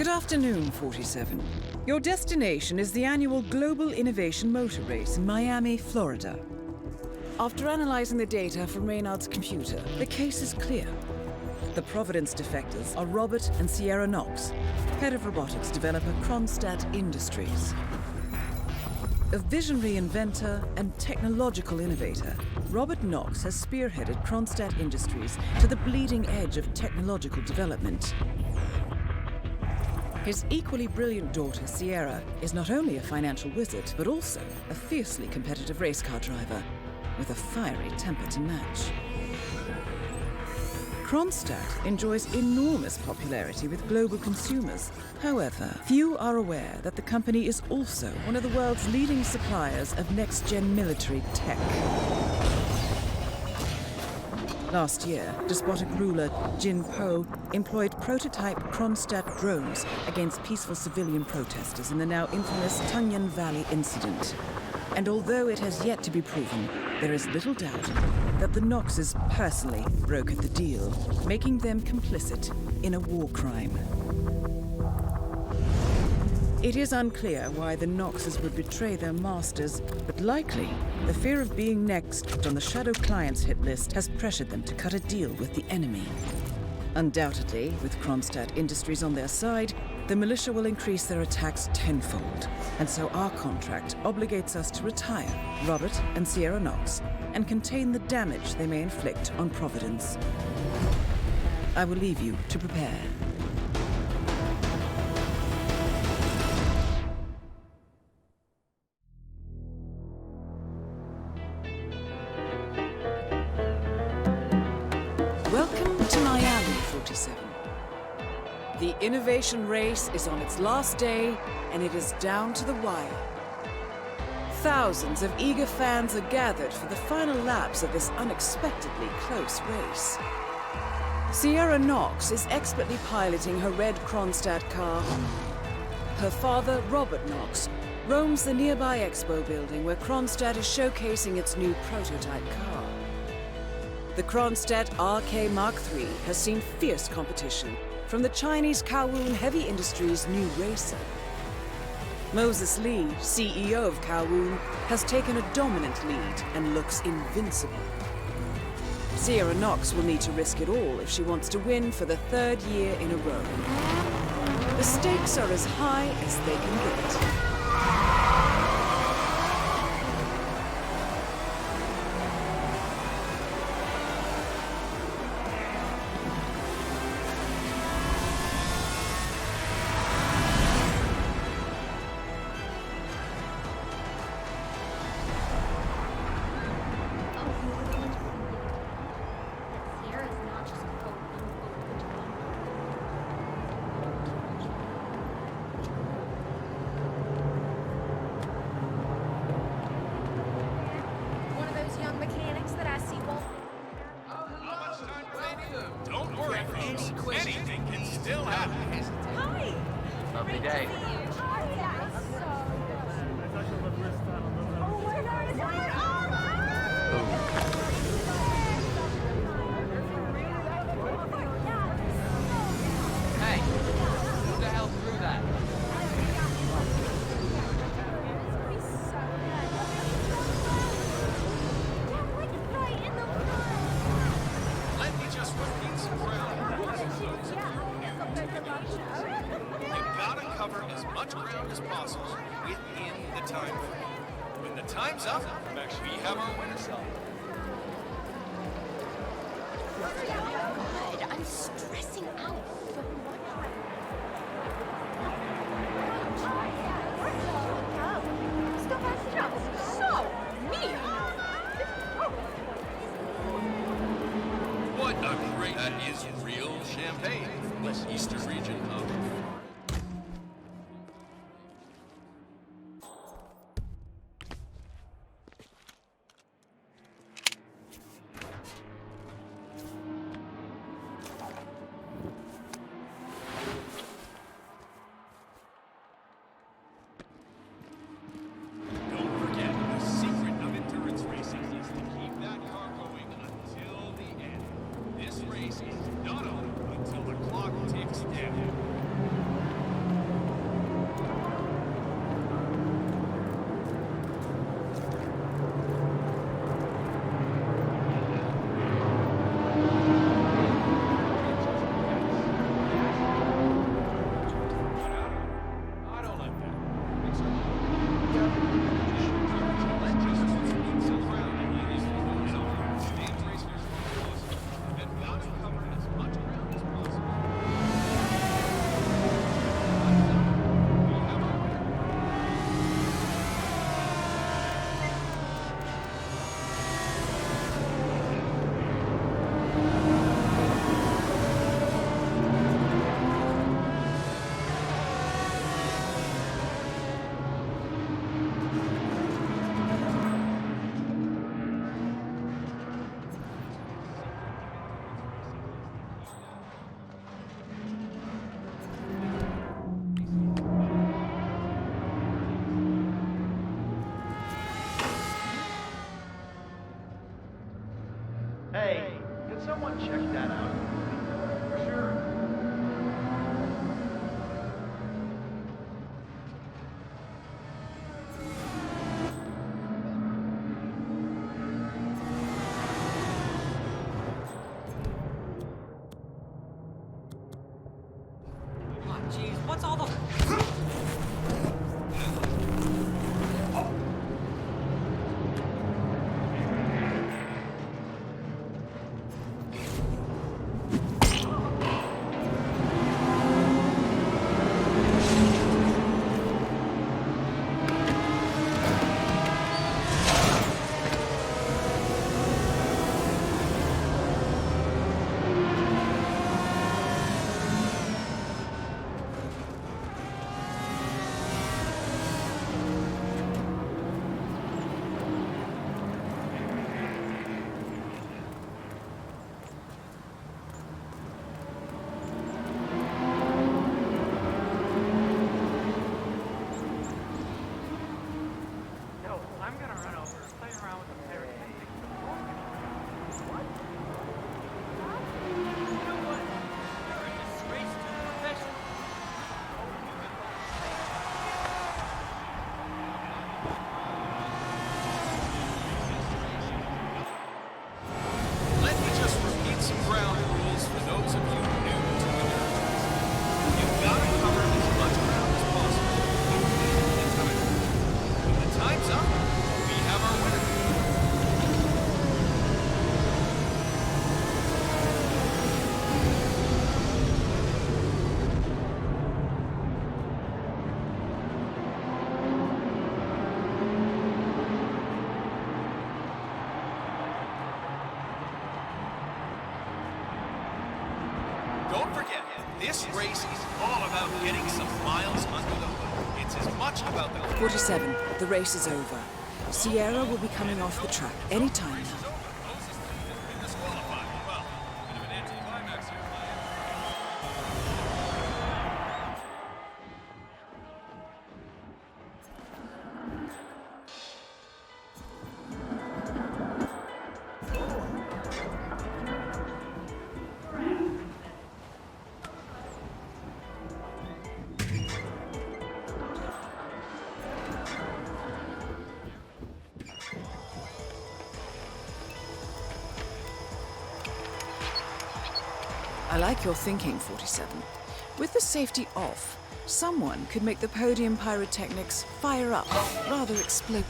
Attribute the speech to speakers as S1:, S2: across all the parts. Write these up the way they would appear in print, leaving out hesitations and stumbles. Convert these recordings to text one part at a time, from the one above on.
S1: Good afternoon, 47. Your destination is the annual Global Innovation Motor Race in Miami, Florida. After analyzing the data from Reynard's computer, the case is clear. The Providence defectors are Robert and Sierra Knox, head of robotics developer Kronstadt Industries. A visionary inventor and technological innovator, Robert Knox has spearheaded Kronstadt Industries to the bleeding edge of technological development. His equally brilliant daughter, Sierra, is not only a financial wizard, but also a fiercely competitive race car driver with a fiery temper to match. Kronstadt enjoys enormous popularity with global consumers. However, few are aware that the company is also one of the world's leading suppliers of next-gen military tech. Last year, despotic ruler Jin Po employed prototype Kronstadt drones against peaceful civilian protesters in the now infamous Tungan Valley incident. And although it has yet to be proven, there is little doubt that the Knoxes personally brokered the deal, making them complicit in a war crime. It is unclear why the Knoxes would betray their masters, but likely the fear of being next on the Shadow Clients hit list has pressured them to cut a deal with the enemy. Undoubtedly, with Kronstadt Industries on their side, the militia will increase their attacks tenfold, and so our contract obligates us to retire Robert and Sierra Knox and contain the damage they may inflict on Providence. I will leave you to prepare. Welcome to Miami, 47. The innovation race is on its last day, and it is down to the wire. Thousands of eager fans are gathered for the final laps of this unexpectedly close race. Sierra Knox is expertly piloting her red Kronstadt car. Her father, Robert Knox, roams the nearby expo building where Kronstadt is showcasing its new prototype car. The Kronstadt RK Mark III has seen fierce competition from the Chinese Kowloon Heavy Industries' new racer. Moses Lee, CEO of Kowloon, has taken a dominant lead and looks invincible. Sierra Knox will need to risk it all if she wants to win for the third year in a row. The stakes are as high as they can get.
S2: Anything can still happen.
S3: Hi.
S2: Lovely day. Hey, who the hell threw that? Let me just repeat some ground. You gotta cover as much ground as possible within the time frame. When the time's up, we have our winner song.
S3: God, I'm stressing out so much right now. So mean.
S2: What a great... That is real champagne from the eastern region of... Don't forget, the secret of endurance racing is to keep that car going until the end. This race is not over until the clock ticks down.
S4: check that out. For sure.
S5: Jeez, what's all the...
S2: Let me just repeat some ground rules for those of you new to the nerds. You've got to cover as much ground as possible within the time. When the time's up, we have our winner. Don't forget, this race is all about getting some miles under the hood. It's as much about the
S1: 47. The race is over. Sierra will be coming off the track any time now.
S2: disqualified. Well, bit of an anticlimax here,
S1: I like your thinking, 47. With the safety off, someone could make the podium pyrotechnics fire up, rather explode.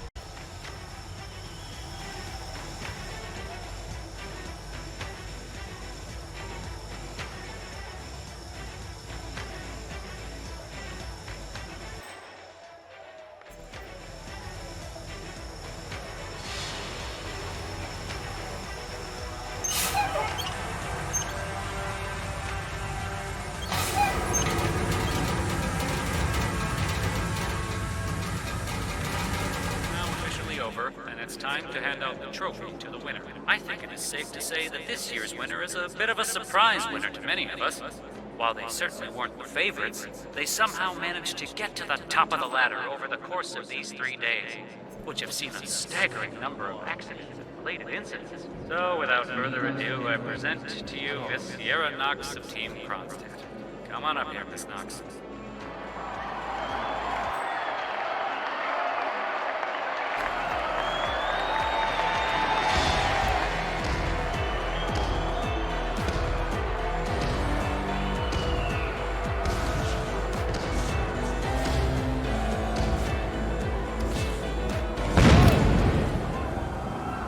S6: And it's time to hand out the trophy to the winner. I think it is safe to say that this year's winner is a bit of a surprise winner to many of us. While they certainly weren't the favorites, they somehow managed to get to the top of the ladder over the course of these 3 days, which have seen a staggering number of accidents and related incidents. So, without further ado, I present to you Miss Sierra Knox of Team Kronstadt. Come on up here, Miss Knox.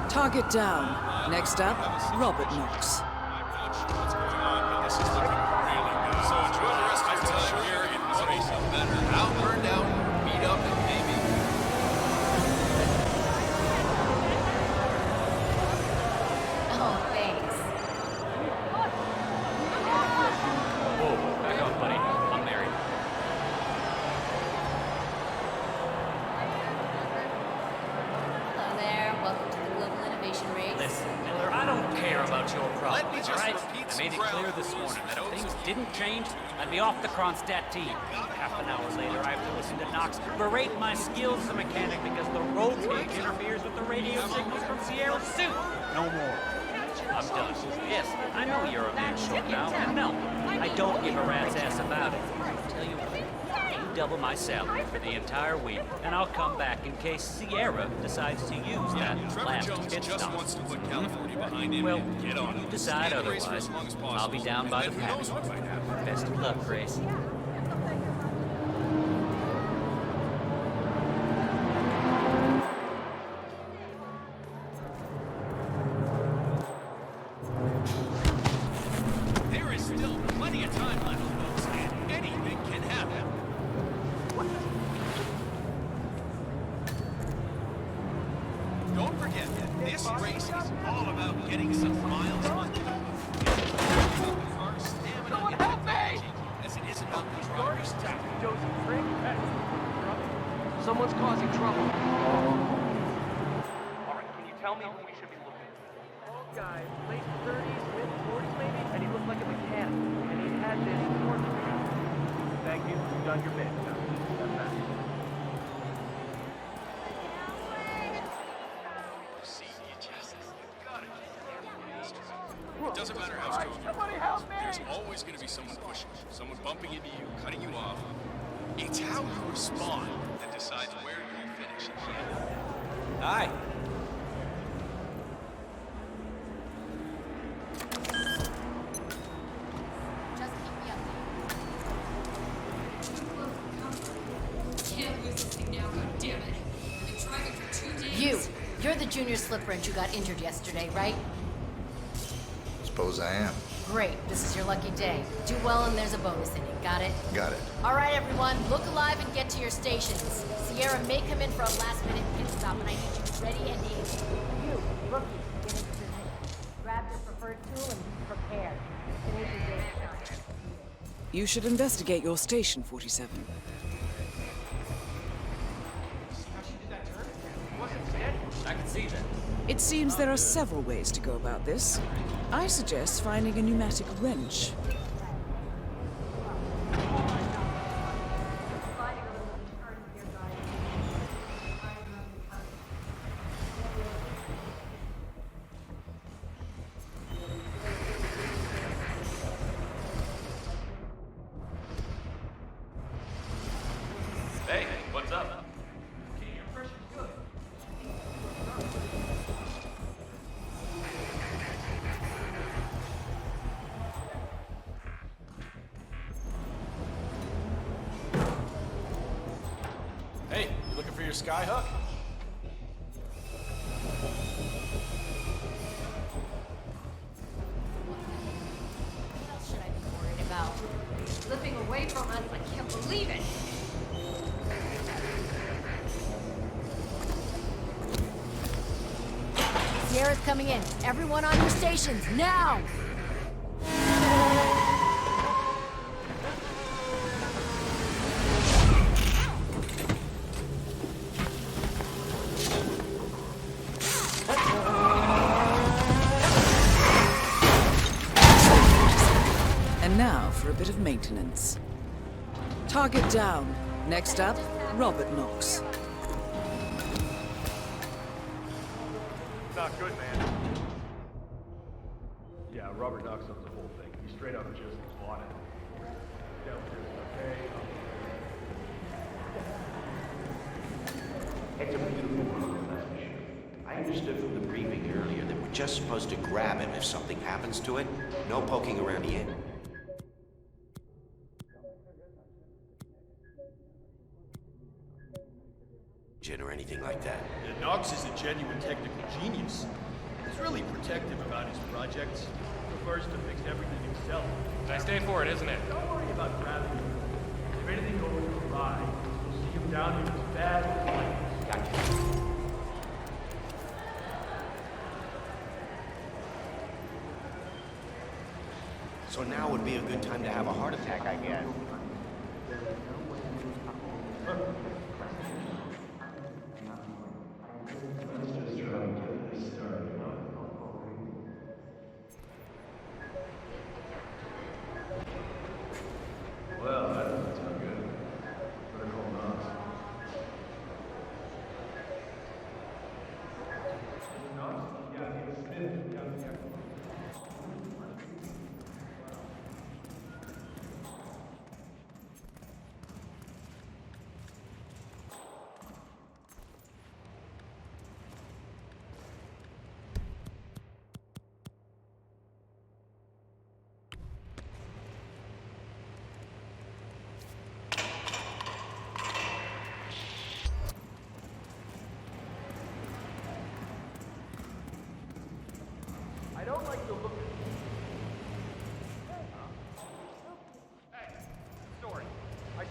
S1: Target down. Next up, Robert Knox.
S2: I'm not sure what's going on, but this is looking really good. So enjoy the rest of your time here in the race. Better out, burned out, beat up, and maybe.
S3: Oh, thanks.
S6: Whoa, back up, buddy. I'm married.
S3: Hello there. Welcome to the Global Innovation Race.
S5: Listen, Miller, I don't care about your problems,
S2: Let me just
S5: all right?
S2: repeat
S5: I made it
S2: some
S5: clear
S2: ground
S5: this
S2: rules
S5: morning that
S2: for
S5: if
S2: those
S5: things
S2: of you
S5: didn't change, I'd be off the Kronstadt team. Half an hour later, I have to listen to Knox berate my skills as a mechanic because the roll cage interferes with the radio signals from Sierra's suit. No more. I'm done. Yes, I know you're a man short now, and no, I don't give a rat's ass about it. I'll tell you what, you double my salary for the entire week, and I'll come back in case Sierra decides to use that
S2: Trevor
S5: last
S2: Jones
S5: pit
S2: just
S5: stop.
S2: wants to put California behind him
S5: Well,
S2: and get on
S5: if you
S2: it.
S5: decide
S2: Stay in the race for
S5: otherwise,
S2: as long as
S5: I'll be
S2: possible,
S5: down by the
S2: and then who knows
S5: paddock.
S2: what might happen.
S5: Best of luck, Grace.
S2: There is still plenty of time left, folks, and anything can happen. Don't forget that this race is all about getting some miles on the clock. Our stamina and technology, as it is about the driver's tactic.
S4: Someone's causing trouble. All right, can you tell me who we should be looking for? Old guy, late 30s, mid 40s maybe, and he looked like a mechanic, and he had this torch. Thank you, you've done your bit. Now, step back.
S2: See, you just gotta keep this track. It doesn't matter how strong you are. There's always going to be someone pushing you, someone bumping into you, cutting you off. It's how you respond that decides where you finish.
S5: Hi.
S3: Just keep me updated. Can't lose this thing now, goddammit. I've been driving for 2 days. You're the junior slip wrench who got injured yesterday, right?
S7: Suppose I am.
S3: Great, this is your lucky day. Do well and there's a bonus in it, got it?
S7: Got it.
S3: All right, everyone, look alive and get to your stations. Sierra may come in for a last-minute pit stop, and I need you ready and able. You, rookie, get into position. Grab your preferred tool and be prepared. Finish your day shine.
S1: You should investigate your station, 47.
S5: I can see that.
S1: It seems there are several ways to go about this. I suggest finding a pneumatic wrench.
S2: Hey, what's up? Hey, you looking for your sky hook?
S3: What else should I be worried about? Slipping away from us, I can't believe it. Sierra's coming in. Everyone on your stations, now!
S1: And now for a bit of maintenance. Target down. Next up, Robert Knox.
S4: Not good, man. Yeah, Robert Knox owns the whole thing. He straight up just bought it. Okay.
S8: It's a beautiful flesh. I understood from the briefing earlier that we're just supposed to grab him if something happens to it. No poking around the end. Or anything like that.
S4: Yeah, Knox is a genuine technical genius. He's really protective about his projects. Prefers to fix everything himself.
S2: Nice day for it, isn't it?
S4: Don't worry about grabbing him. If anything goes awry, you'll see him down here as bad as
S8: Gotcha. So now would be a good time to have a heart attack, I guess.
S4: Well, that doesn't sound good. Better call Knox. Knox? Yeah, it's Smith. Yeah.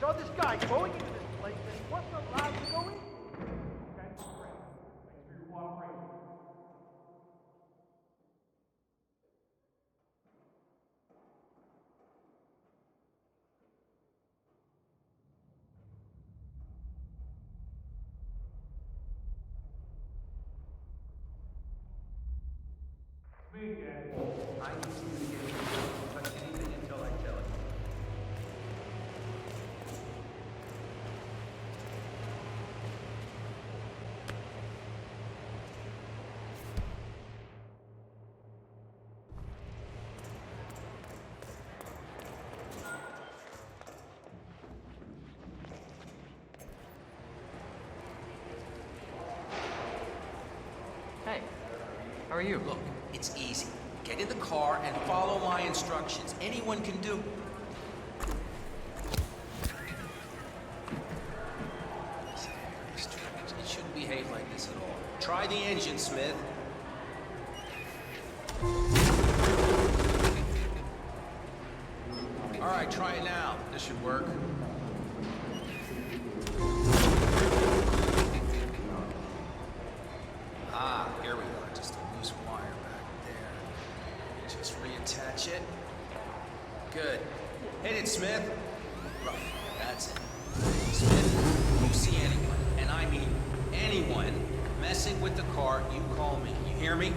S4: saw this guy going into this place and he wasn't allowed to go in. Okay, great. Thanks for your cooperation. Me again. I need you to get don't touch anything until I tell you.
S9: Hey, how are you?
S8: Look, it's easy. Get in the car and follow my instructions. Anyone can do. It shouldn't behave like this at all. Try the engine, Smith. All right, try it now. This should work. Ah, here we are. Just a loose wire back there. Just reattach it. Good. Hit it, Smith. Right, that's it. Smith, if you see anyone, and I mean anyone, messing with the car, you call me. You hear me?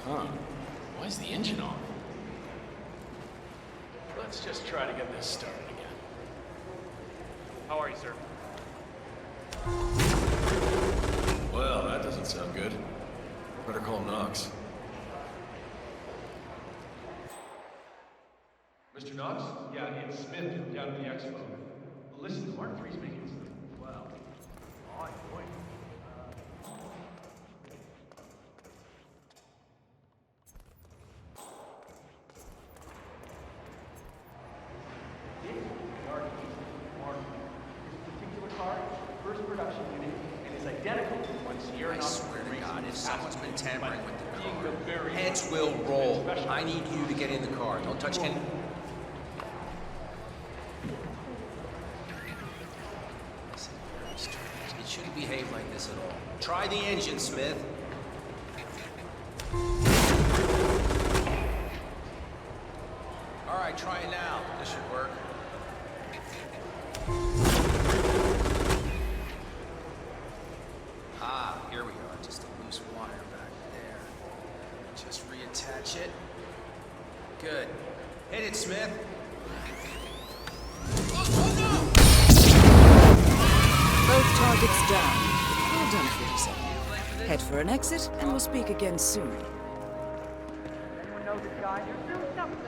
S10: Huh. Why is the engine off? Let's just try to get this started again.
S4: How are you, sir?
S10: Well, that doesn't sound good. Better call Knox.
S4: Mr. Knox? Yeah, it's Smith from down at the expo. Listen, Mark III's making some, well, odd point. First production unit and is identical to one Sierra.
S8: I swear to God, if someone's been tampering with the
S4: being
S8: car,
S4: the very
S8: heads will roll. I need you to get in the car. Don't touch any... It shouldn't behave like this at all. Try the engine, Smith. All right, try it now. This should work. Ah, here we are. Just a loose wire back there. Just reattach it. Good. Hit it, Smith.
S1: Both targets down. Well done, 47. Head for an exit, and we'll speak again soon.
S4: Anyone know this guy? Do something.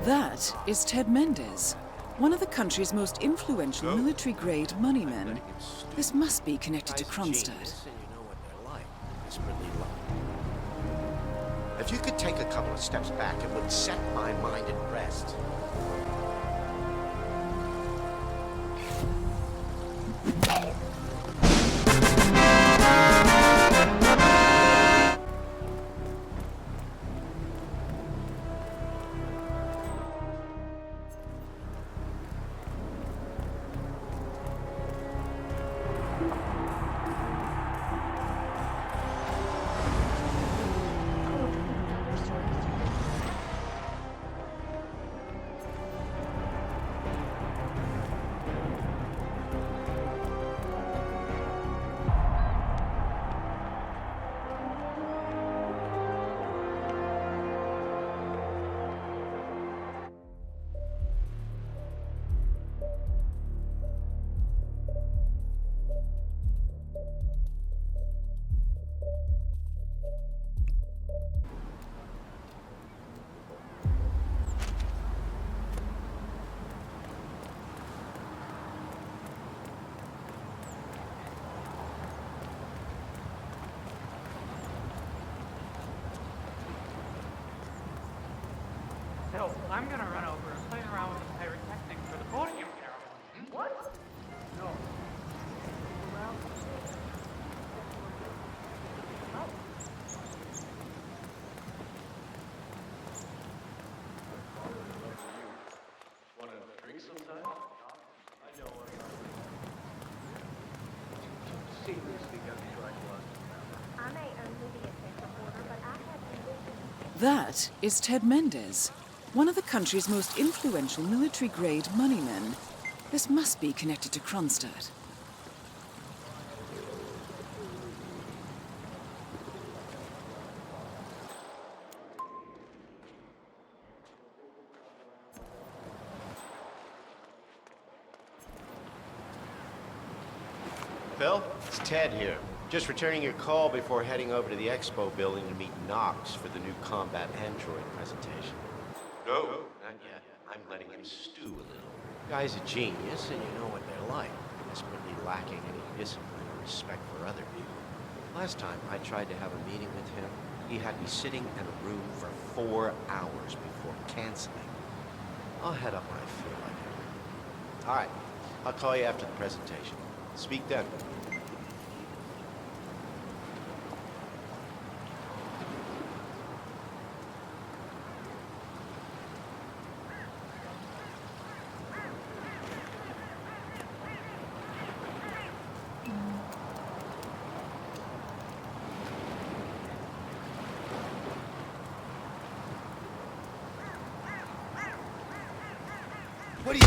S1: That is Ted Mendez, one of the country's most influential military-grade moneymen. This must be connected to Kronstadt.
S11: If you could take a couple of steps back, it would set my mind at rest.
S9: So, I'm gonna run over and play around with the pyrotechnics for the podium ceremony.
S4: What? No. Around. Oh.
S10: Want to drink sometime? I know what
S4: Seriously, got me right one.
S12: I may only be a tech reporter, but I have envisioned.
S1: That is Ted Mendez, one of the country's most influential military-grade moneymen. This must be connected to Kronstadt.
S11: Phil, it's Ted here. Just returning your call before heading over to the expo building to meet Knox for the new combat android presentation. No, not yet. I'm letting him stew a little. Guy's a genius, and you know what they're like. Desperately lacking any discipline or respect for other people. Last time I tried to have a meeting with him, he had me sitting in a room for 4 hours before canceling. I'll head up when I feel like it. All right, I'll call you after the presentation. Speak then.
S8: What are you...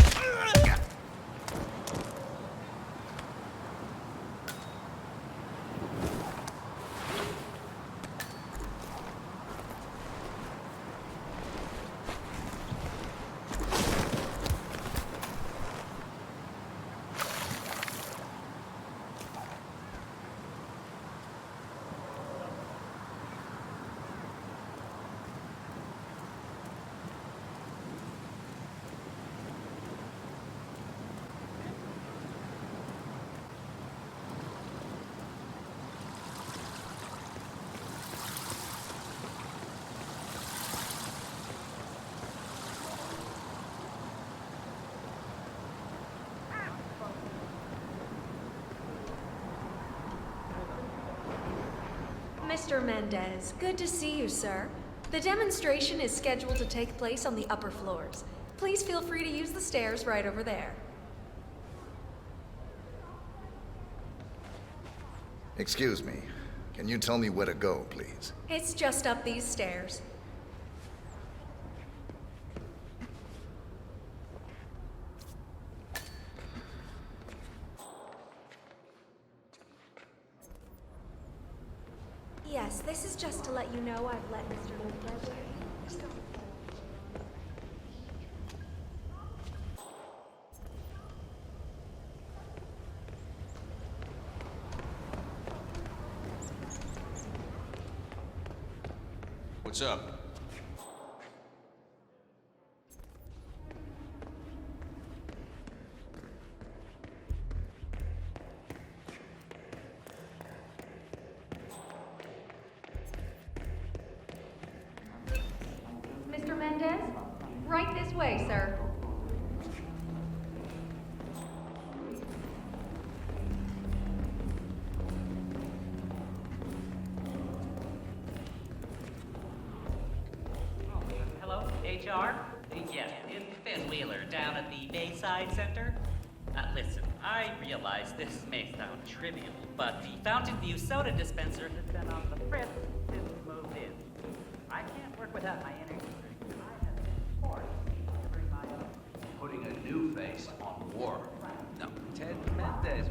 S12: Mr. Mendez, good to see you, sir. The demonstration is scheduled to take place on the upper floors. Please feel free to use the stairs right over there.
S7: Excuse me. Can you tell me where to go, please?
S12: It's just up these stairs. Yes, this is just to let you know I've let Mr. Mendez.
S2: What's up?
S12: Mr. Mendez? Right this way, sir.
S5: Hello, HR? Yes, it's Ben Wheeler down at the Bayside Center. Listen, I realize this may sound trivial, but the Fountain View soda dispenser has been on the fritz since we moved in. I can't work without my energy drink. I have been forced to bring my own.
S8: Putting a new face on war. No, Ted Mendez.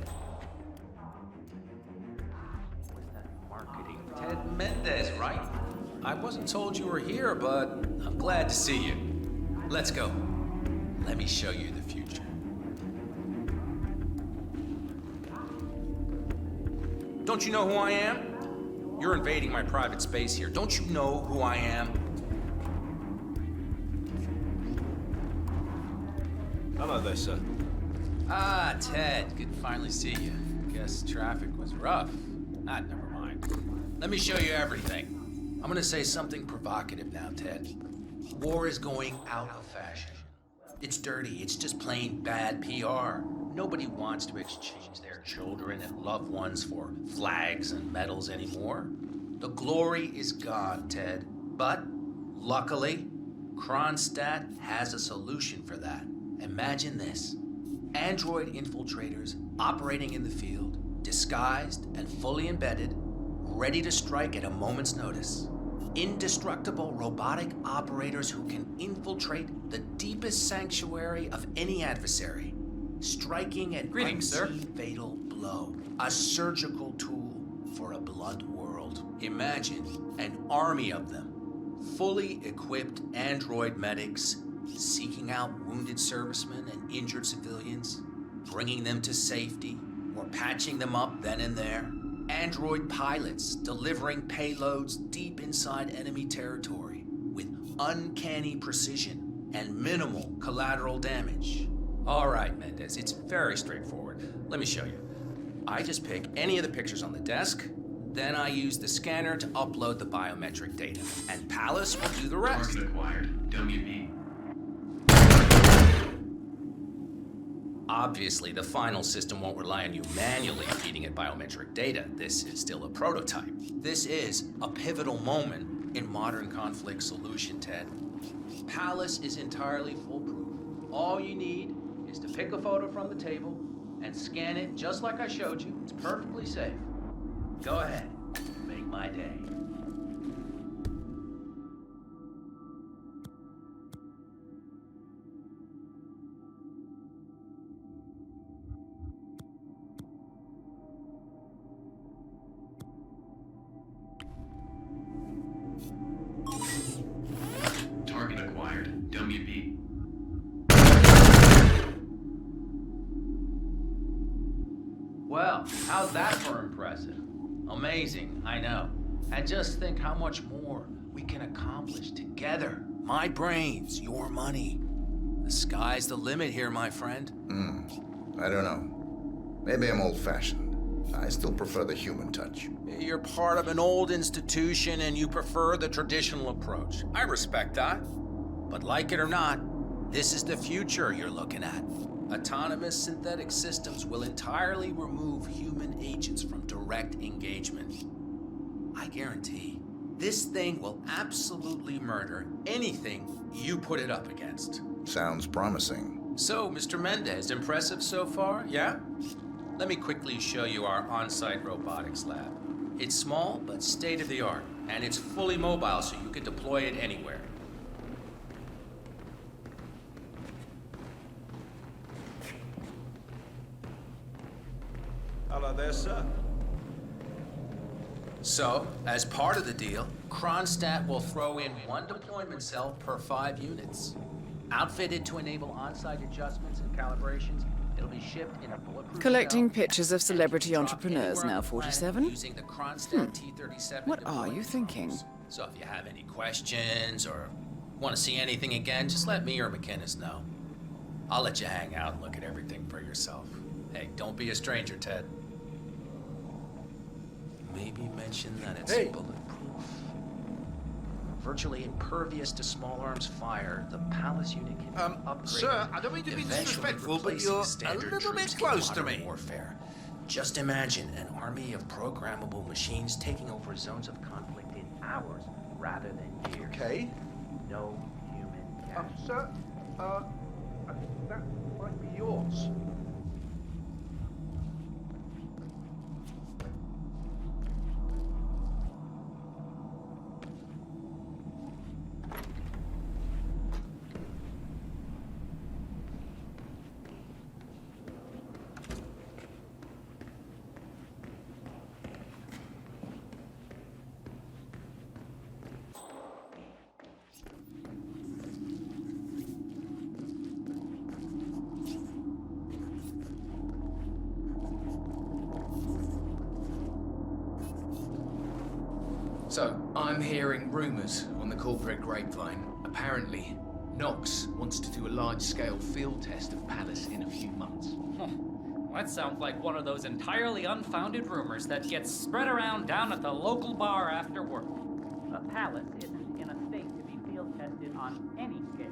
S8: What's that marketing? Ted Mendez, right? I wasn't told you were here, but I'm glad to see you. Let's go. Let me show you the future. Don't you know who I am? You're invading my private space here. Don't you know who I am?
S10: Hello there, sir.
S8: Ah, Ted. Good to finally see you. Guess traffic was rough. Never mind. Let me show you everything. I'm gonna say something provocative now, Ted. War is going out of fashion. It's dirty. It's just plain bad PR. Nobody wants to exchange their children and loved ones for flags and medals anymore. The glory is gone, Ted. But, luckily, Kronstadt has a solution for that. Imagine this. Android infiltrators operating in the field, disguised and fully embedded, ready to strike at a moment's notice. Indestructible robotic operators who can infiltrate the deepest sanctuary of any adversary, striking an
S5: Greetings, sir.
S8: fatal blow. A surgical tool for a blunt world. Imagine an army of them, fully equipped android medics, seeking out wounded servicemen and injured civilians, bringing them to safety, or patching them up then and there. Android pilots delivering payloads deep inside enemy territory with uncanny precision and minimal collateral damage. All right, Mendez, it's very straightforward. Let me show you. I just pick any of the pictures on the desk, then I use the scanner to upload the biometric data, and Palace will do the rest.
S10: Target acquired. WB.
S8: Obviously, the final system won't rely on you manually feeding it biometric data. This is still a prototype. This is a pivotal moment in modern conflict solution, Ted. Palace is entirely foolproof. All you need is to pick a photo from the table and scan it just like I showed you. It's perfectly safe. Go ahead. Make my day.
S10: Target acquired. WB.
S8: Well, how's that for impressive? Amazing, I know. And just think how much more we can accomplish together. My brains, your money. The sky's the limit here, my friend.
S7: I don't know. Maybe I'm old-fashioned. I still prefer the human touch.
S8: You're part of an old institution and you prefer the traditional approach. I respect that. But like it or not, this is the future you're looking at. Autonomous synthetic systems will entirely remove human agents from direct engagement. I guarantee this thing will absolutely murder anything you put it up against.
S7: Sounds promising.
S8: So, Mr. Mendez, impressive so far, yeah? Let me quickly show you our on-site robotics lab. It's small, but state-of-the-art, and it's fully mobile, so you can deploy it anywhere.
S13: Hello there, sir.
S8: So, as part of the deal, Kronstadt will throw in one deployment cell per 5 units. Outfitted to enable on-site adjustments and calibrations, it'll be shipped in a bulletproof
S1: Collecting
S8: shell
S1: pictures of celebrity
S8: and
S1: entrepreneurs
S8: anywhere
S1: now,
S8: on the planet
S1: 47?
S8: using the Kronstadt T-37
S1: What are you
S8: deployment
S1: thinking?
S8: rules. So if you have any questions or want to see anything again, just let me or McInnes know. I'll let you hang out and look at everything for yourself. Hey, don't be a stranger, Ted. Maybe mention that it's bulletproof. Virtually impervious to small arms fire, the Palace unit can be upgraded.
S13: Sir, I don't mean to be
S8: eventually
S13: disrespectful, but
S8: replacing
S13: you're a
S8: standard
S13: little bit
S8: troops in
S13: close to
S8: modern
S13: me.
S8: warfare. Just imagine an army of programmable machines taking over zones of conflict in hours rather than years.
S13: Okay.
S8: No human casualties.
S13: Sir, I think that might be yours.
S14: So, I'm hearing rumors on the corporate grapevine. Apparently, Knox wants to do a large-scale field test of Palace in a few months.
S5: That sounds like one of those entirely unfounded rumors that gets spread around down at the local bar after work.
S4: A palace isn't in a state to be field tested
S5: on any scale.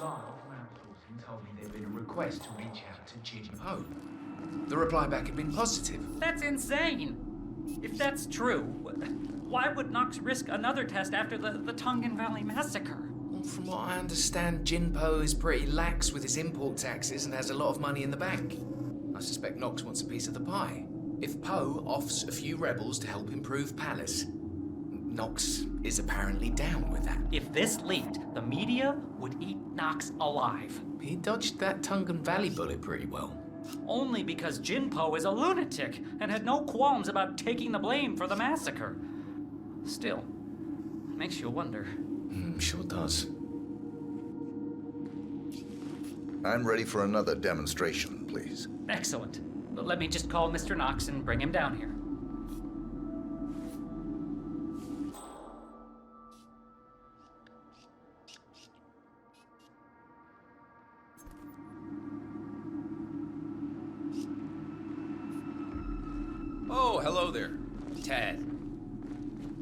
S14: Lyle from outsourcing told me there'd been a request to reach out to Jin Ho. The reply back had been positive.
S5: That's insane! If that's true, why would Knox risk another test after the Tongan Valley massacre?
S14: Well, from what I understand, Jinpo is pretty lax with his import taxes and has a lot of money in the bank. I suspect Knox wants a piece of the pie. If Poe offers a few rebels to help improve Palace, Knox is apparently down with that.
S5: If this leaked, the media would eat Knox alive.
S14: He dodged that Tongan Valley bullet pretty well.
S5: Only because Jinpo is a lunatic and had no qualms about taking the blame for the massacre. Still, makes you wonder.
S14: Sure does.
S7: I'm ready for another demonstration, please.
S5: Excellent. But let me just call Mr. Knox and bring him down here.
S8: Oh, hello there. Ted.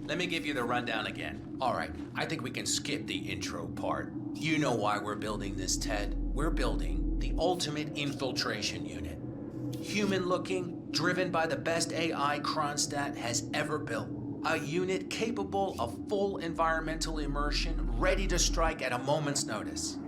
S8: Let me give you the rundown again. All right, I think we can skip the intro part. You know why we're building this, Ted. We're building the ultimate infiltration unit. Human-looking, driven by the best AI Kronstadt has ever built. A unit capable of full environmental immersion, ready to strike at a moment's notice.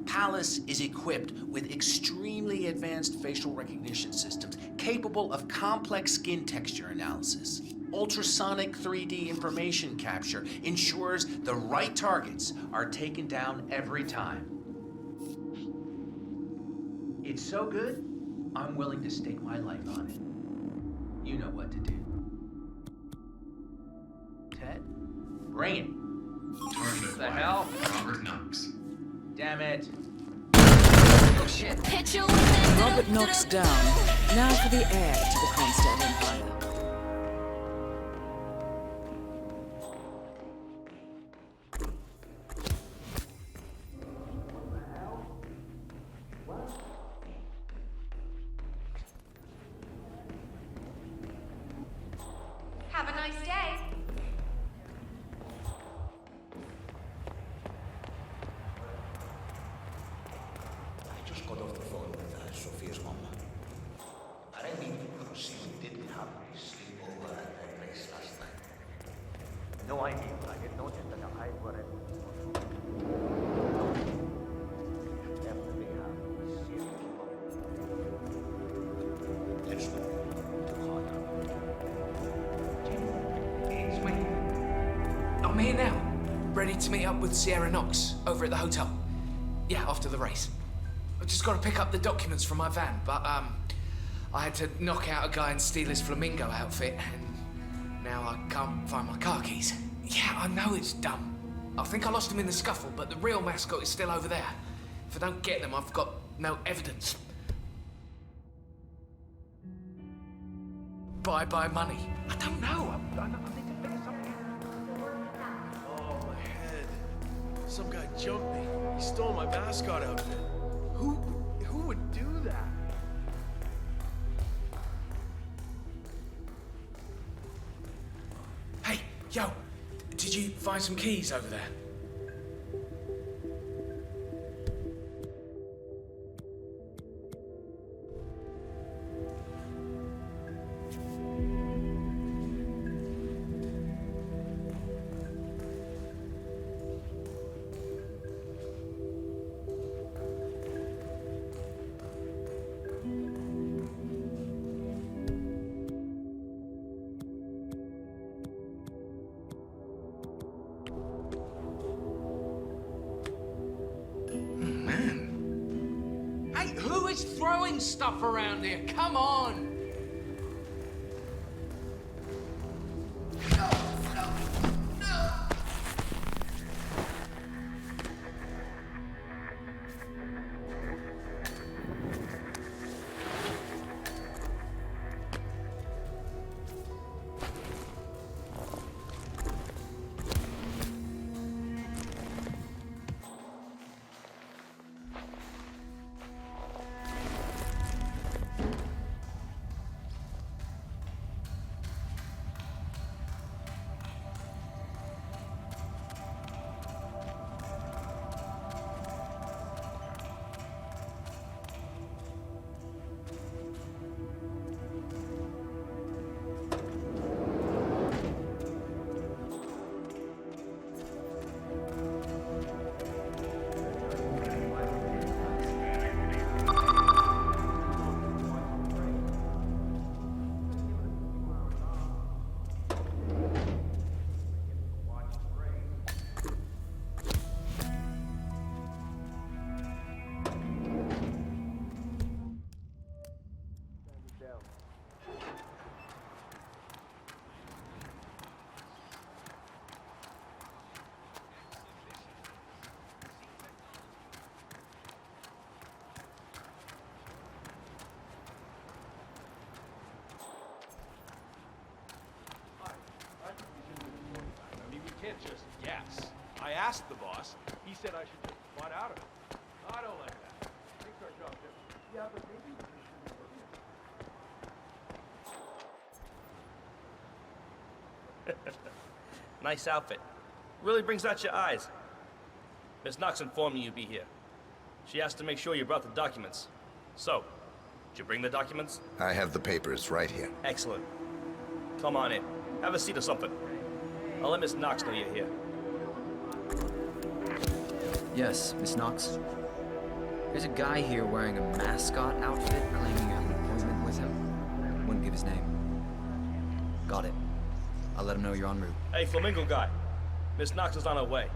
S8: Palace is equipped with extremely advanced facial recognition systems capable of complex skin texture analysis. Ultrasonic 3D information capture ensures the right targets are taken down every time. It's so good, I'm willing to stake my life on it. You know what to do. Ted, bring it.
S10: Target
S8: What the hell?
S10: Robert Knox.
S8: Damn it. Oh shit.
S1: Robert Knox down. Now for the heir to the Kronstadt Empire.
S12: Have a nice day.
S15: I just got off the phone with Sophia's mom. Apparently, Rosine didn't have a sleepover at their place last night.
S4: No idea, but I did notice that the high blood definitely have a serious problem.
S15: Let's not too hard on
S14: It's me. I'm here now, ready to meet up with Sierra Knox over at the hotel. Yeah, after the race. I've just got to pick up the documents from my van, but I had to knock out a guy and steal his flamingo outfit, and now I can't find my car keys. Yeah, I know it's dumb. I think I lost them in the scuffle, but the real mascot is still over there. If I don't get them, I've got no evidence. Bye-bye money. I don't know.
S13: I need to figure something out.
S10: Oh, my head. Some guy jumped me. He stole my mascot outfit. Who would do that?
S14: Hey, yo, did you find some keys over there? Who is throwing stuff around here? Come on!
S10: asked the boss. He said I should just butt out of it. I don't like that. Makes our job different. Yeah, but maybe we shouldn't be working it.
S4: Nice outfit. Really brings out your eyes. Miss Knox informed me you'd be here. She asked to make sure you brought the documents. So, did you bring the documents?
S7: I have the papers right here.
S4: Excellent. Come on in. Have a seat or something. I'll let Miss Knox know you're here.
S16: Yes, Miss Knox. There's a guy here wearing a mascot outfit claiming you have an appointment with him. Wouldn't give his name. Got it. I'll let him know you're en route.
S4: Hey, Flamingo guy. Miss Knox is on her way.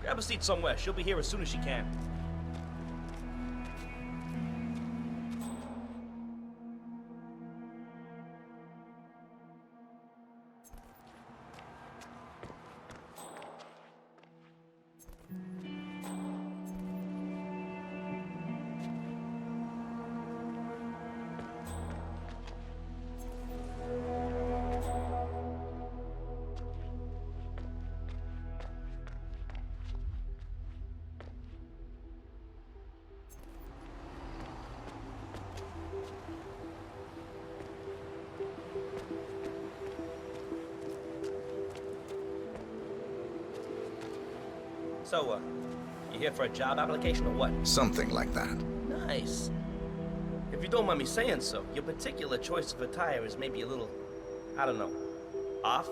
S4: Grab a seat somewhere. She'll be here as soon as she can. So, you here for a job application or what?
S7: Something like that.
S4: Nice. If you don't mind me saying so, your particular choice of attire is maybe a little, I don't know, off?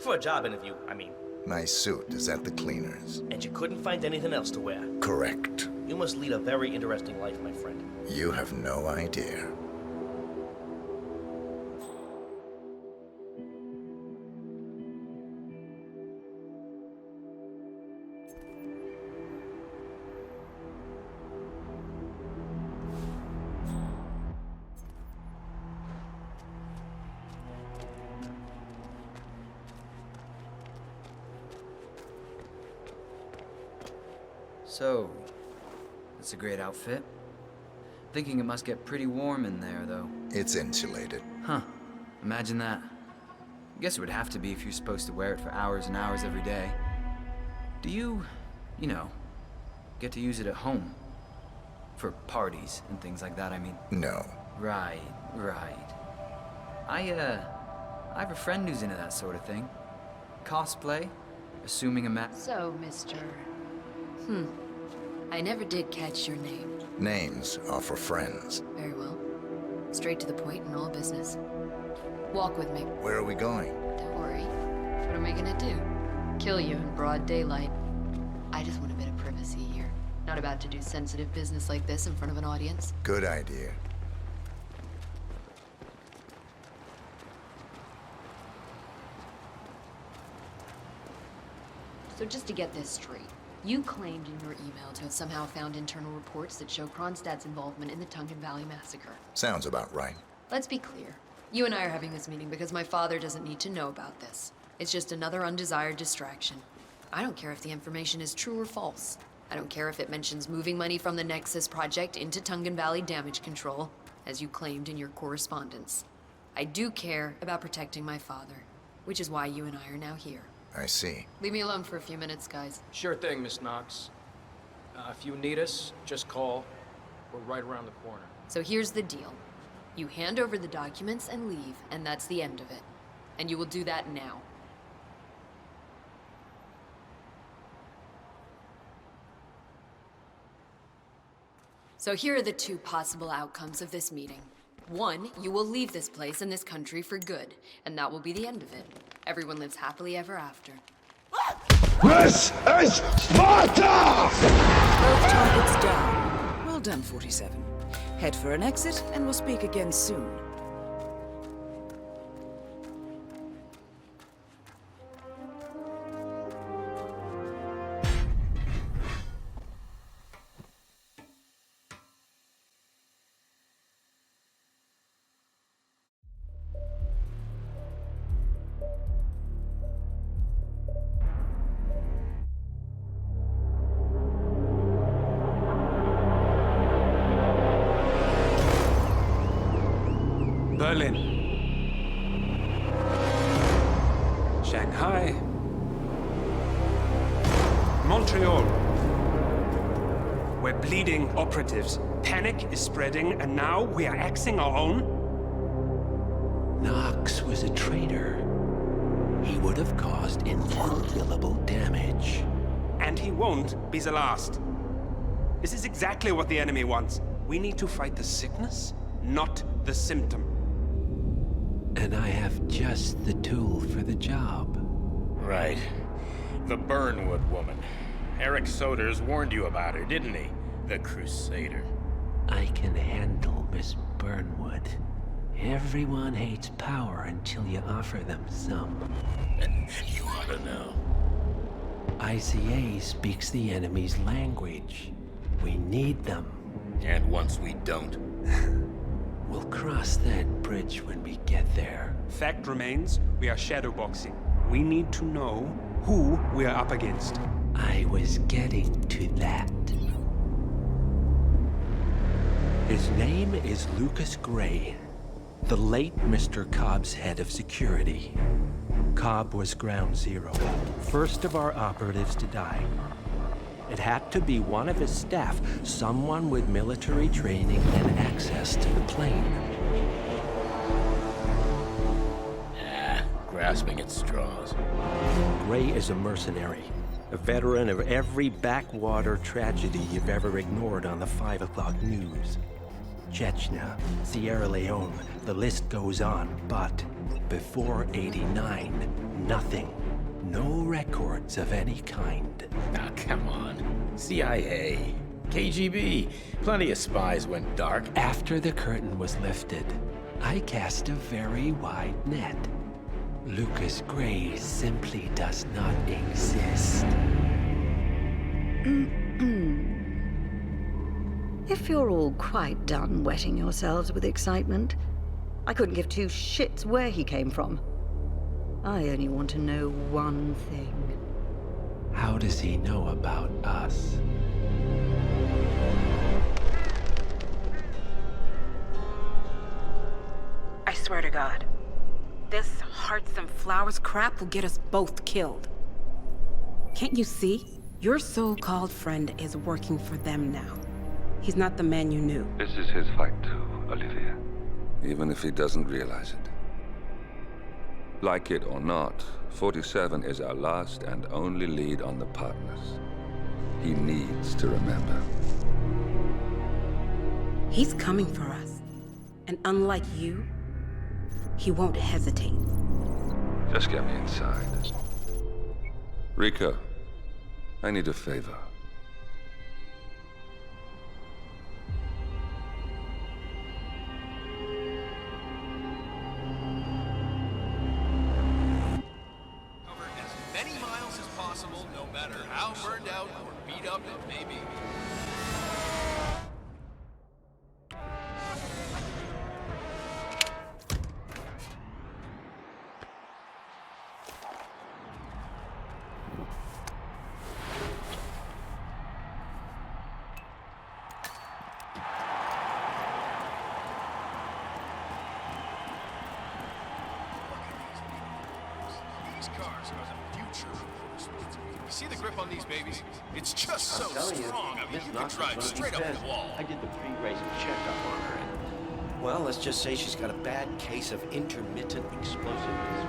S4: For a job interview, I mean.
S7: My suit is at the cleaners.
S4: And you couldn't find anything else to wear?
S7: Correct.
S4: You must lead a very interesting life, my friend.
S7: You have no idea.
S16: So, that's a great outfit. Thinking it must get pretty warm in there, though.
S7: It's insulated.
S16: Huh. Imagine that. Guess it would have to be if you're supposed to wear it for hours and hours every day. Do you know, get to use it at home? For parties and things like that, I mean.
S7: No.
S16: Right. I have a friend who's into that sort of thing. Cosplay, assuming a
S17: So, Mr. I never did catch your name.
S7: Names are for friends.
S17: Very well. Straight to the point in all business. Walk with me.
S7: Where are we going?
S17: Don't worry. What am I gonna do? Kill you in broad daylight. I just want a bit of privacy here. Not about to do sensitive business like this in front of an audience.
S7: Good idea.
S17: So just to get this straight, you claimed in your email to have somehow found internal reports that show Kronstadt's involvement in the Tungan Valley massacre.
S7: Sounds about right.
S17: Let's be clear. You and I are having this meeting because my father doesn't need to know about this. It's just another undesired distraction. I don't care if the information is true or false. I don't care if it mentions moving money from the Nexus project into Tungan Valley damage control, as you claimed in your correspondence. I do care about protecting my father, which is why you and I are now here.
S7: I see.
S17: Leave me alone for a few minutes, guys.
S14: Sure thing, Miss Knox. If you need us, just call. We're right around the corner.
S17: So here's the deal. You hand over the documents and leave, and that's the end of it. And you will do that now. So here are the two possible outcomes of this meeting. One, you will leave this place and this country for good, and that will be the end of it. Everyone lives happily ever after.
S18: This is Sparta!
S1: Both targets down. Well done, 47. Head for an exit, and we'll speak again soon.
S19: Berlin, Shanghai, going on? We're bleeding operatives. Panic is spreading, and now we are axing our own?
S20: Knox was a traitor. He would have caused incalculable damage.
S19: And he won't be the last. This is exactly what the enemy wants. We need to fight the sickness, not the symptom.
S20: And I have just the tool for the job.
S21: Right. The Burnwood woman. Eric Soders warned you about her, didn't he? The Crusader.
S20: I can handle Miss Burnwood. Everyone hates power until you offer them some.
S21: You ought to know.
S20: ICA speaks the enemy's language. We need them.
S21: And once we don't?
S20: We'll cross that bridge when we get there.
S19: Fact remains, we are shadowboxing. We need to know who we are up against.
S20: I was getting to that. His name is Lucas Gray, the late Mr. Cobb's head of security. Cobb was ground zero, first of our operatives to die. It had to be one of his staff, someone with military training and access to the plane.
S21: Grasping at straws.
S20: Gray is a mercenary, a veteran of every backwater tragedy you've ever ignored on the 5 o'clock news. Chechnya, Sierra Leone, the list goes on, but before '89, nothing. No records of any kind.
S21: Now, come on. CIA, KGB, plenty of spies went dark.
S20: After the curtain was lifted, I cast a very wide net. Lucas Gray simply does not exist.
S22: If you're all quite done wetting yourselves with excitement, I couldn't give two shits where he came from. I only want to know one thing.
S20: How does he know about us?
S23: I swear to God, this hearts and flowers crap will get us both killed. Can't you see? Your so-called friend is working for them now. He's not the man you knew.
S24: This is his fight too, Olivia. Even if he doesn't realize it. Like it or not, 47 is our last and only lead on the partners. He needs to remember.
S23: He's coming for us. And unlike you, he won't hesitate.
S24: Just get me inside. Rico, I need a favor.
S2: How burned out or beat up it may be. These cars are the future. You see the grip on these babies? It's just so strong. I mean, you can drive straight up the wall.
S11: I did the pre-race checkup on her, and, well, let's just say she's got a bad case of intermittent explosiveness.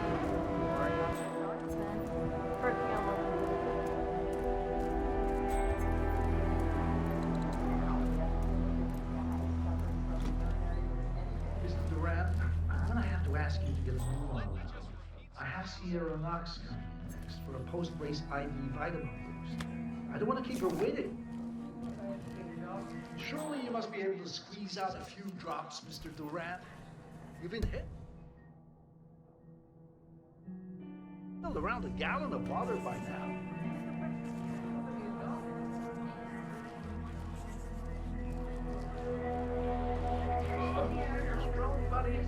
S13: Mr. Durant, I'm gonna have to ask you to get a move on. I have Sierra Knox coming in next for a post-race IV vitamin boost. I don't want to keep her waiting. Surely you must be able to squeeze out a few drops, Mr. Durant. You've been hit. Well, around a gallon of water by now. Strong, buddy.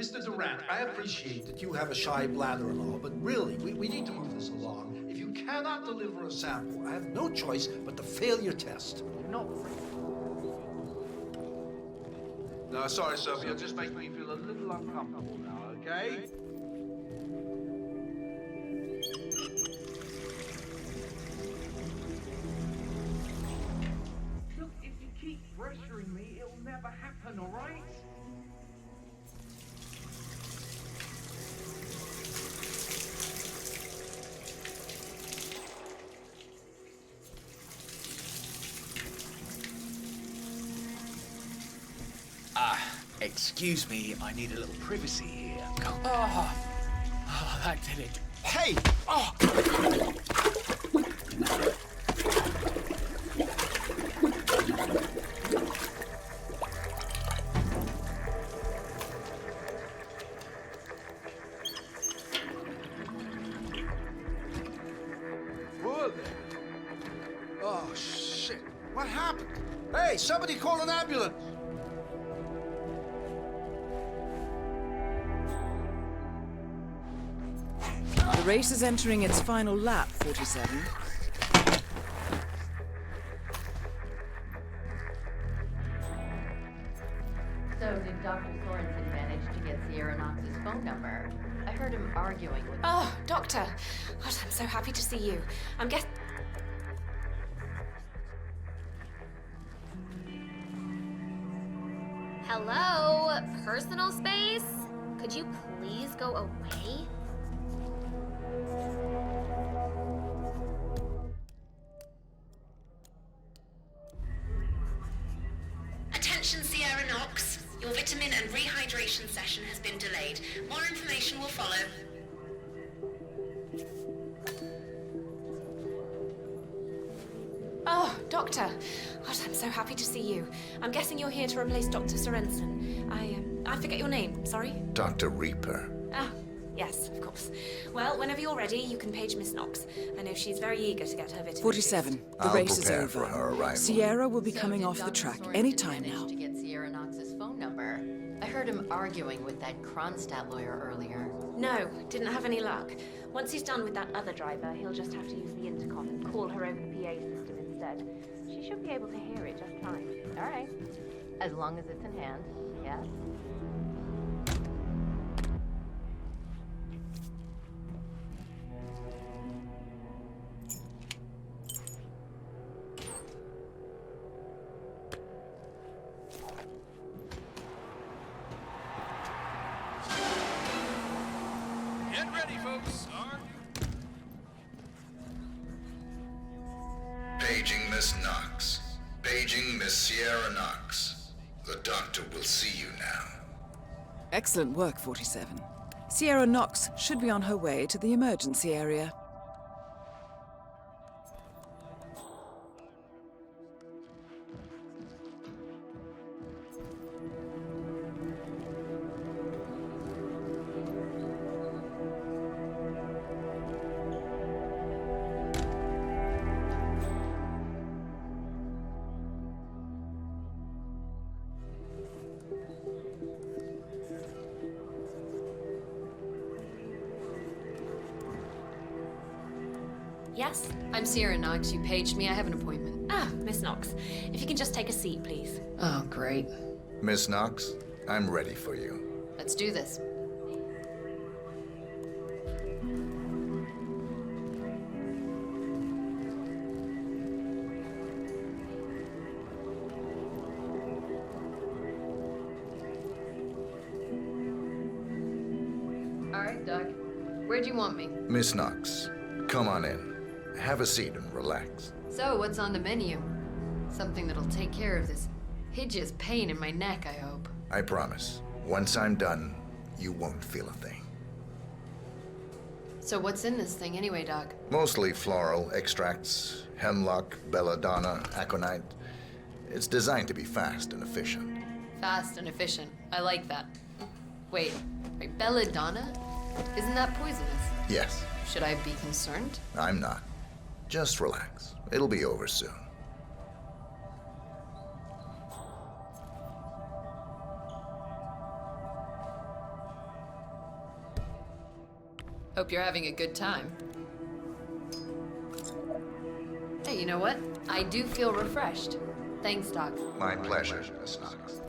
S13: Mr. Durant, I appreciate that you have a shy bladder and all, but really, we need to move this along. If you cannot deliver a sample, I have no choice but to fail your test.
S4: No.
S13: No, sorry, Sophie. You're just making me feel a little uncomfortable now, okay?
S4: Look, if you keep pressuring me, it'll never happen, all right?
S3: Excuse me, I need a little privacy here.
S14: Oh, that did it.
S3: Hey! Oh!
S13: Good. Oh, shit. What happened? Hey, somebody call an ambulance!
S1: The race is entering its final lap, 47.
S5: So did Dr. Sorensen manage to get Sierra Knox's phone number? I heard him arguing with...
S12: Oh, Doctor. God, I'm so happy to see you. I'm guess...
S6: Hello? Personal space? Could you please go away?
S9: Attention Sierra Knox. Your vitamin and rehydration session has been delayed. More information will follow.
S12: Oh, Doctor. God, I'm so happy to see you. I'm guessing you're here to replace Dr. Sorensen. I forget your name, sorry?
S7: Dr. Reaper.
S12: Ah, yes, of course. Well, whenever you're ready, you can page Miss Knox. I know she's very eager to get her vitamin.
S1: 47. The
S7: I'll
S1: race is
S7: prepare for
S1: over.
S7: her arrival.
S1: Sierra will be
S5: So
S1: coming
S5: did
S1: off the
S5: Dr.
S1: track
S5: Sorensen
S1: any time
S5: manage
S1: now.
S5: to get Sierra Knox's phone number? I heard him arguing with that Kronstadt lawyer earlier.
S12: No, didn't have any luck. Once he's done with that other driver, he'll just have to use the intercom and call her over the PA system instead. She should be able to hear it just fine.
S5: All right. As long as it's in hand, yes?
S2: Get ready, folks.
S7: Paging Miss Knox. Paging Miss Sierra Knox. The doctor will see you now.
S1: Excellent work, 47. Sierra Knox should be on her way to the emergency area.
S12: Yes?
S17: I'm Sierra Knox. You paged me. I have an appointment.
S12: Ah, Miss Knox. If you can just take a seat, please.
S17: Oh, great.
S7: Miss Knox, I'm ready for you.
S17: Let's do this. All right, Doc. Where'd you want me?
S7: Miss Knox, come on in. Have a seat and relax.
S17: So, what's on the menu? Something that'll take care of this hideous pain in my neck, I hope.
S7: I promise. Once I'm done, you won't feel a thing.
S17: So what's in this thing anyway, Doc?
S7: Mostly floral extracts, hemlock, belladonna, aconite. It's designed to be fast and efficient.
S17: Fast and efficient. I like that. Wait, belladonna? Isn't that poisonous?
S7: Yes,
S17: Should I be concerned?
S7: I'm not. Just relax. It'll be over soon.
S17: Hope you're having a good time. Hey, you know what? I do feel refreshed. Thanks, Doc.
S7: My pleasure, Miss Knox.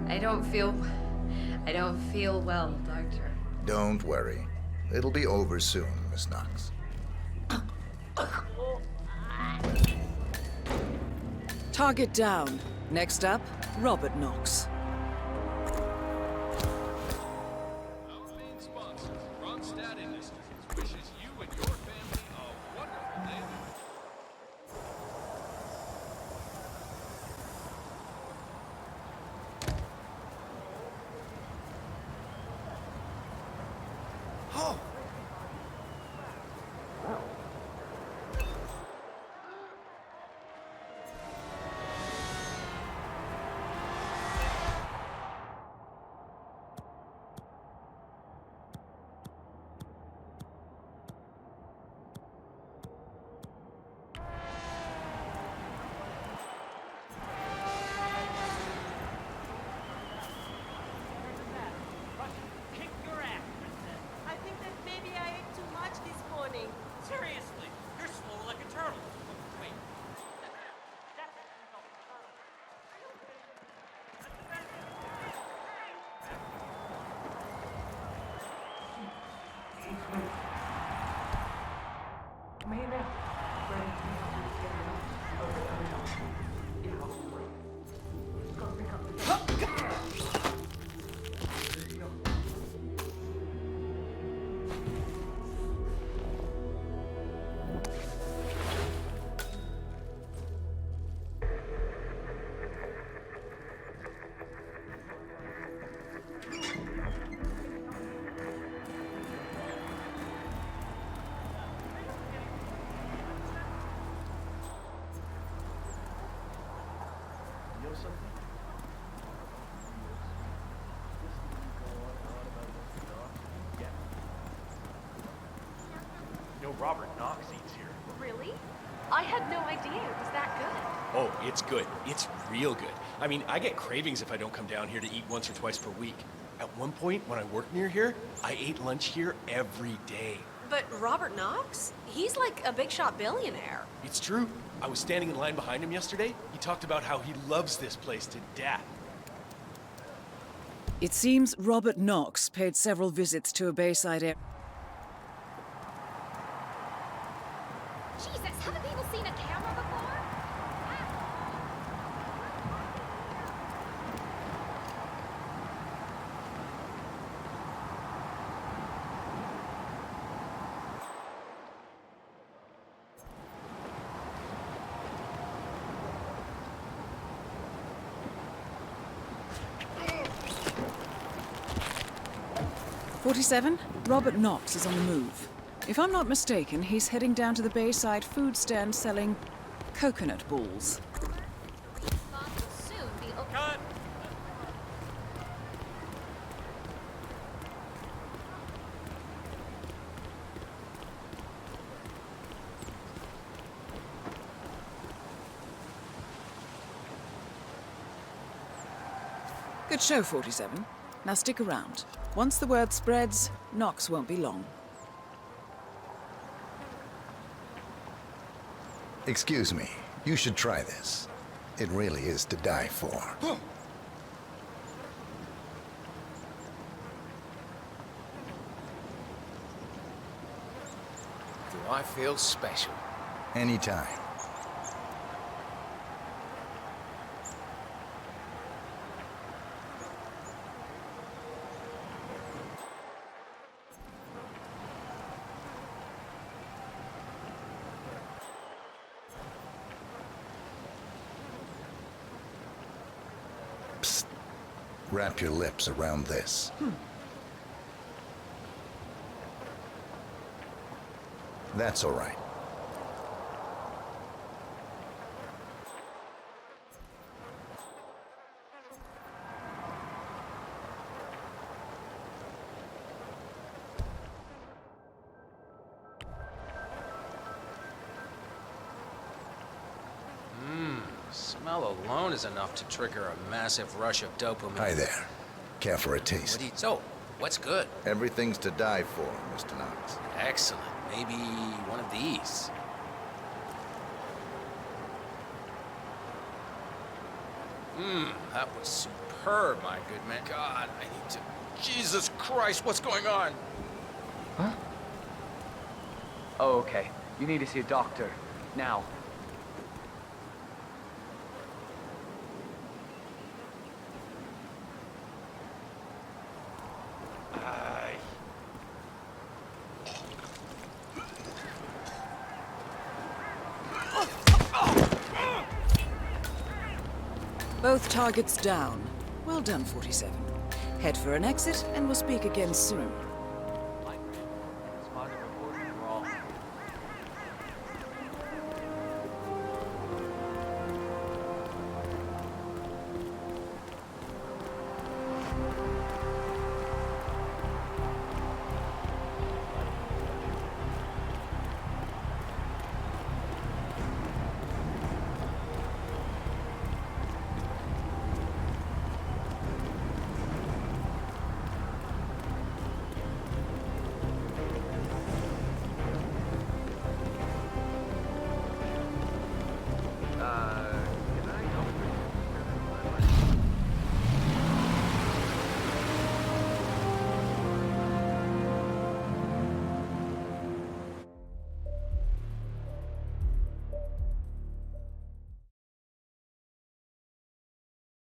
S17: I don't feel well, Doctor.
S7: Don't worry. It'll be over soon, Miss Knox.
S1: Target down. Next up, Robert Knox.
S2: Our main sponsor, Ronstadt Industries, wishes you and your family a wonderful day.
S14: Oh!
S4: Kick your ass, princess.
S8: I think that maybe I ate too much this morning.
S4: Seriously, you're swole like a turtle. Wait.
S14: Come here now. Ready to meet up with Sierra Knox over at the hotel. Yeah, I'll wait. Let's go pick up the dog. There you go.
S4: 'Cause Robert Knox eats here.
S12: Really? I had no idea it was that good.
S10: Oh, it's good. It's real good. I mean, I get cravings if I don't come down here to eat once or twice per week. At one point, when I worked near here, I ate lunch here every day.
S12: But Robert Knox? He's like a big shot billionaire.
S10: It's true. I was standing in line behind him yesterday. He talked about how he loves this place to death.
S1: It seems Robert Knox paid several visits to a Bayside area.
S6: Jesus, haven't people seen a camera before?
S1: "47, Robert Knox is on the move. If I'm not mistaken, he's heading down to the Bayside food stand selling coconut balls.
S6: Soon be open.
S4: Cut!
S1: Good show, 47. Now stick around. Once the word spreads, Knox won't be long."
S7: Excuse me, you should try this. It really is to die for.
S14: Do I feel special?
S7: Anytime. Psst. Wrap your lips around this. That's all right.
S15: smell alone is enough to trigger a massive rush of dopamine.
S7: Hi there. Care for a taste?
S15: So, what's good?
S7: Everything's to die for, Mr. Knox.
S15: Excellent. Maybe one of these. That was superb, my good man. God, I need to... Jesus Christ, what's going on?
S4: Huh? Oh, okay. You need to see a doctor. Now.
S1: Both targets down. Well done, 47. Head for an exit, and we'll speak again soon.